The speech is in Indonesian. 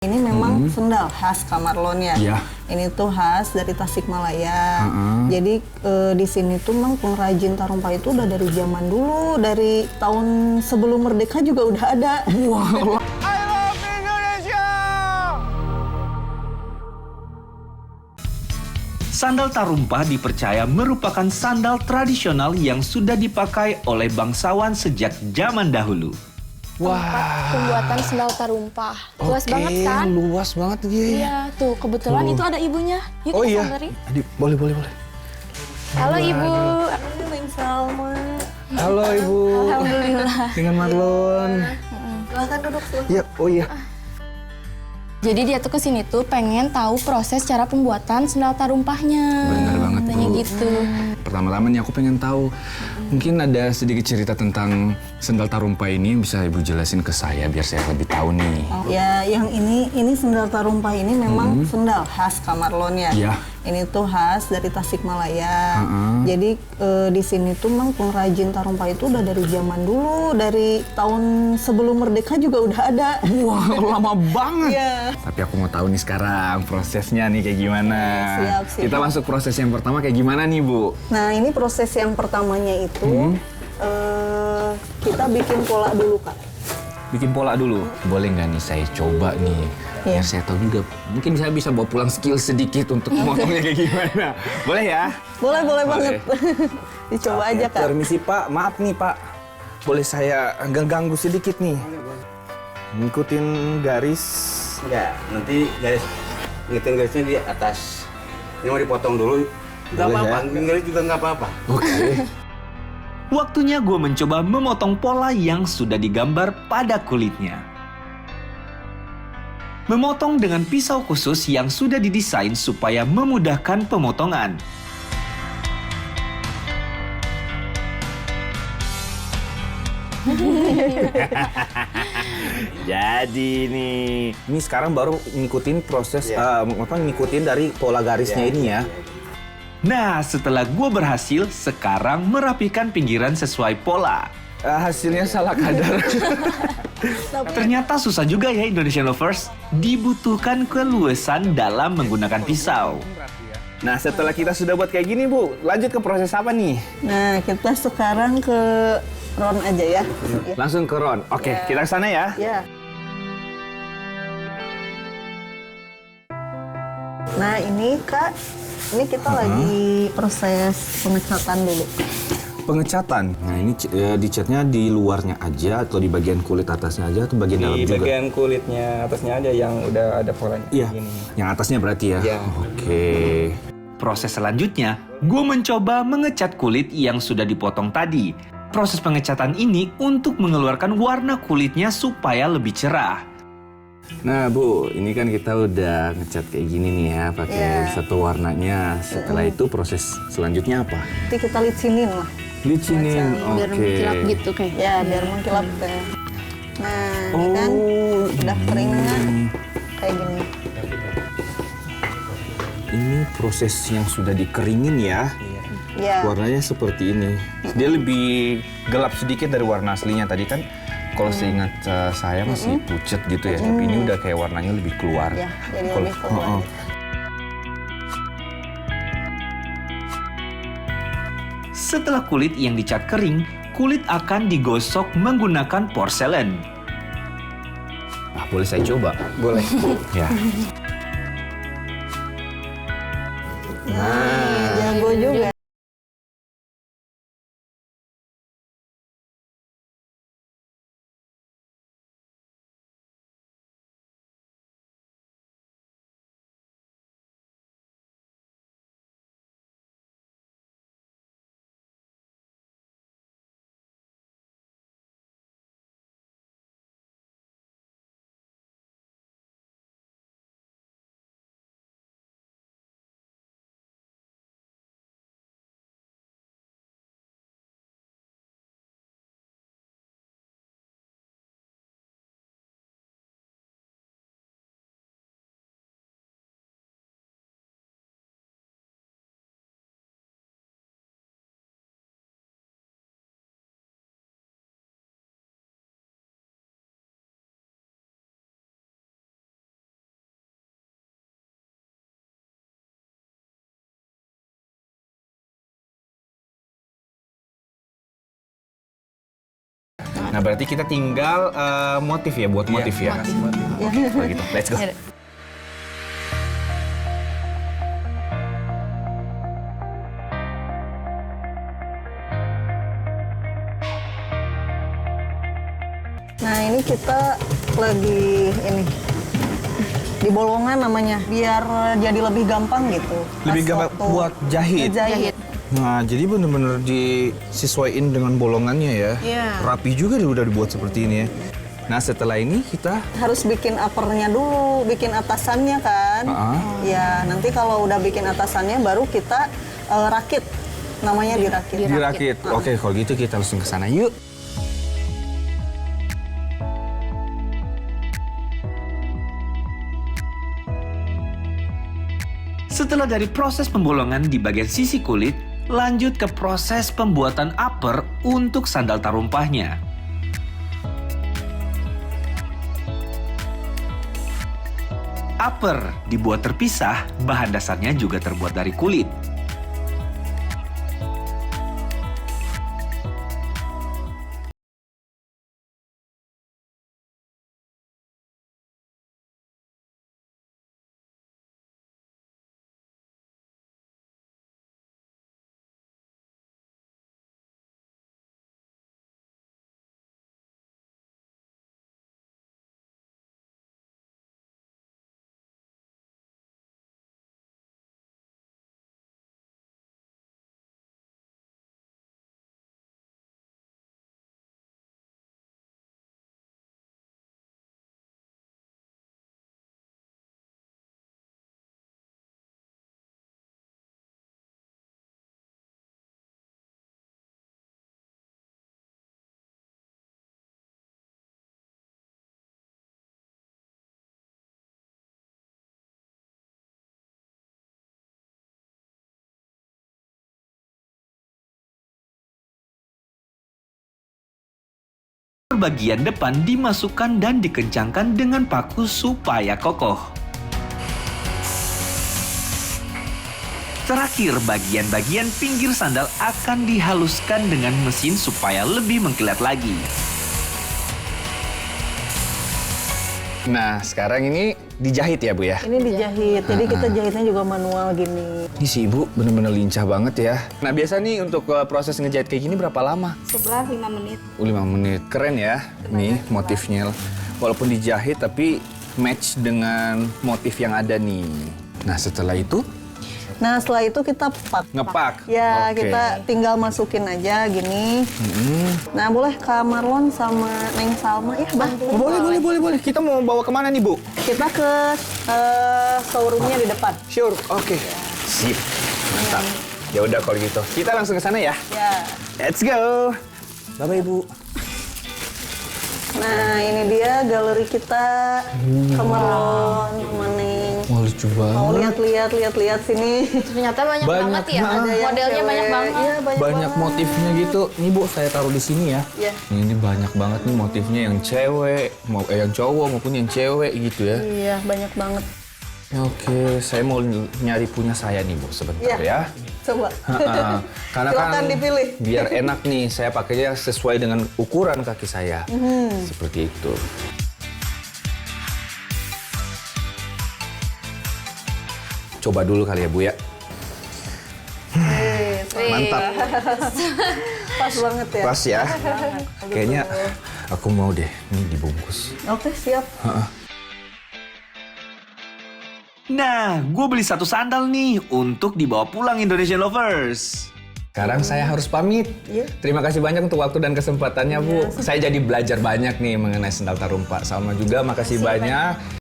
Ini memang sendal khas Kamarlon ya. Iya. Ini tuh khas dari Tasikmalaya. Jadi di sini tuh memang pengrajin tarumpa itu udah dari zaman dulu, dari tahun sebelum merdeka juga udah ada. Wah, I love Indonesia! Sandal tarumpa dipercaya merupakan sandal tradisional yang sudah dipakai oleh bangsawan sejak zaman dahulu. Tempat pembuatan sendal tarumpah. Luas banget kan? Luas banget gitu. Iya, tuh kebetulan itu ada ibunya. Yuk Oh kita iya. samperin. Adik, boleh. Halo Ibu. Neng Salma. Halo Ibu. Alhamdulillah. Dengan Marlon. Silahkan duduk. Iya, oh iya. Jadi dia tuh kesini tuh pengen tahu proses cara pembuatan sendal tarumpahnya. Bener banget, Katanya Bu. gitu. Pertama-tama nih aku pengen tahu, mungkin ada sedikit cerita tentang sendal tarumpa ini yang bisa Ibu jelasin ke saya biar saya lebih tahu nih. Ya, yang ini sendal tarumpa ini memang sendal khas Kamarlon ya. Iya. Ini tuh khas dari Tasikmalaya. Jadi di sini tuh memang pengrajin tarumpa itu udah dari zaman dulu, dari tahun sebelum merdeka juga udah ada. Wah, lama banget. Iya. Tapi aku mau tahu nih sekarang prosesnya nih kayak gimana. Siap. Kita masuk proses yang pertama kayak gimana nih, Bu? Nah, ini proses yang pertamanya itu kita bikin pola dulu, Kak. Bikin pola dulu. Boleh nggak nih saya coba nih? Iya. Biar saya tahu juga. Mungkin saya bisa bawa pulang skill sedikit untuk motongnya kayak gimana. Boleh ya? Boleh banget. Dicoba aja, Kak. Permisi Pak, maaf nih Pak. Boleh saya ganggu sedikit nih? Ngikutin garis. Enggak, nanti ngitung garisnya di atas. Ini mau dipotong dulu. Enggak Boleh apa-apa, ya? ngitung garis juga enggak apa-apa. Oke. Waktunya gue mencoba memotong pola yang sudah digambar pada kulitnya. Memotong dengan pisau khusus yang sudah didesain supaya memudahkan pemotongan. Jadi nih, ini sekarang baru ngikutin proses, ngikutin dari pola garisnya ini ya. Nah, setelah gue berhasil, sekarang merapikan pinggiran sesuai pola. Hasilnya salah kadar. Ternyata susah juga ya Indonesian Lovers. Dibutuhkan keluasan dalam menggunakan pisau. Nah, setelah kita sudah buat kayak gini, Bu, lanjut ke proses apa nih? Nah, kita sekarang ke ron aja ya. Langsung ke ron. Oke, Ya. kita ke sana ya. Ya. Nah, ini Kak, ini kita lagi proses pengecatan dulu. Pengecatan. Nah, ini dicatnya di luarnya aja atau di bagian kulit atasnya aja atau bagian dalam Di juga? bagian kulitnya atasnya aja yang udah ada polanya. Iya, Gini. yang atasnya berarti ya? Iya. Oke. Proses selanjutnya, gue mencoba mengecat kulit yang sudah dipotong tadi. Proses pengecatan ini untuk mengeluarkan warna kulitnya supaya lebih cerah. Nah, Bu, ini kan kita udah ngecat kayak gini nih ya, pakai satu warnanya. Setelah itu proses selanjutnya apa? Nanti kita licinin lah. Licinin, Biar oke. mengkilap gitu kayak. Ya, biar mengkilap teh. Nah, ini kan udah kering kan kayak gini. Ini proses yang sudah dikeringin ya. Ya. Warnanya seperti ini. Dia lebih gelap sedikit dari warna aslinya. Tadi kan kalau seingat saya masih pucet gitu ya. Tapi ini udah kayak warnanya lebih keluar. Ya, jadi Kalau- lebih keluar. Heeh. Setelah kulit yang dicat kering, kulit akan digosok menggunakan porselen. Ah, boleh saya coba? Boleh. Ya. Nah, jago juga. Nah, berarti kita tinggal motif ya, buat motif ya. Kalau gitu, let's go. Nah, ini kita lagi di bolongan namanya, biar jadi lebih gampang gitu. Lebih Pas gampang waktu buat jahit. ngejahit. Nah, jadi bener-bener disesuaiin dengan bolongannya ya. Iya. Rapi juga udah dibuat seperti ini ya. Nah, setelah ini kita Harus bikin uppernya dulu, bikin atasannya kan. Ya, nanti kalau udah bikin atasannya baru kita rakit. Namanya dirakit. dirakit. Oke, kalau gitu kita langsung ke sana yuk. Setelah dari proses pembolongan di bagian sisi kulit, lanjut ke proses pembuatan upper untuk sandal tarumpahnya. Upper dibuat terpisah, bahan dasarnya juga terbuat dari kulit. Bagian depan dimasukkan dan dikencangkan dengan paku supaya kokoh. Terakhir, bagian-bagian pinggir sandal akan dihaluskan dengan mesin supaya lebih mengkilat lagi. Nah, sekarang ini dijahit ya, Bu ya? Ini dijahit, jadi kita jahitnya juga manual gini. Ini si Ibu bener-bener lincah banget ya. Nah, biasa nih untuk proses ngejahit kayak gini berapa lama? Sebelah 5 menit. 5 menit. Keren ya. Nih motifnya. Walaupun dijahit tapi match dengan motif yang ada nih. Nah, setelah itu Nah, setelah itu kita pak. ngepak. Ya, Oke. kita tinggal masukin aja gini. Nah, boleh Kak Marlon sama Neng Salma ya bantu. Boleh. Kita mau bawa kemana nih, Bu? Kita ke showroomnya di depan. Sure. Oke. Sip. Mantap. Ya udah kalau gitu. Kita langsung ke sana ya. Ya. Let's go. Bye-bye, Bu. Nah, ini dia galeri kita. Kak Marlon, sama Neng. Wah, lucu Mau banget. lihat sini. Ternyata banyak banget ya. Ada yang Modelnya cewek. banyak banget. Iya, Banyak banget. motifnya gitu. Nih, Bu, saya taruh di sini ya. Iya. Ini banyak banget nih motifnya yang cewek, yang cowok maupun yang cewek gitu ya. Iya, banyak banget. Oke, saya mau nyari punya saya nih, Bu, sebentar ya. Coba. Karena Silakan kan dipilih. biar enak nih, saya pakainya sesuai dengan ukuran kaki saya. Seperti itu. Coba dulu kali ya, Bu ya. Mantap. Pas banget ya. Pas ya. Kayaknya aku mau deh, ini dibungkus. Oke, siap. Nah, gue beli satu sandal nih untuk dibawa pulang Indonesian Lovers. Sekarang saya harus pamit. Iya. Terima kasih banyak untuk waktu dan kesempatannya, Bu. Saya jadi belajar banyak nih mengenai sendal tarumpa. Sama juga makasih banyak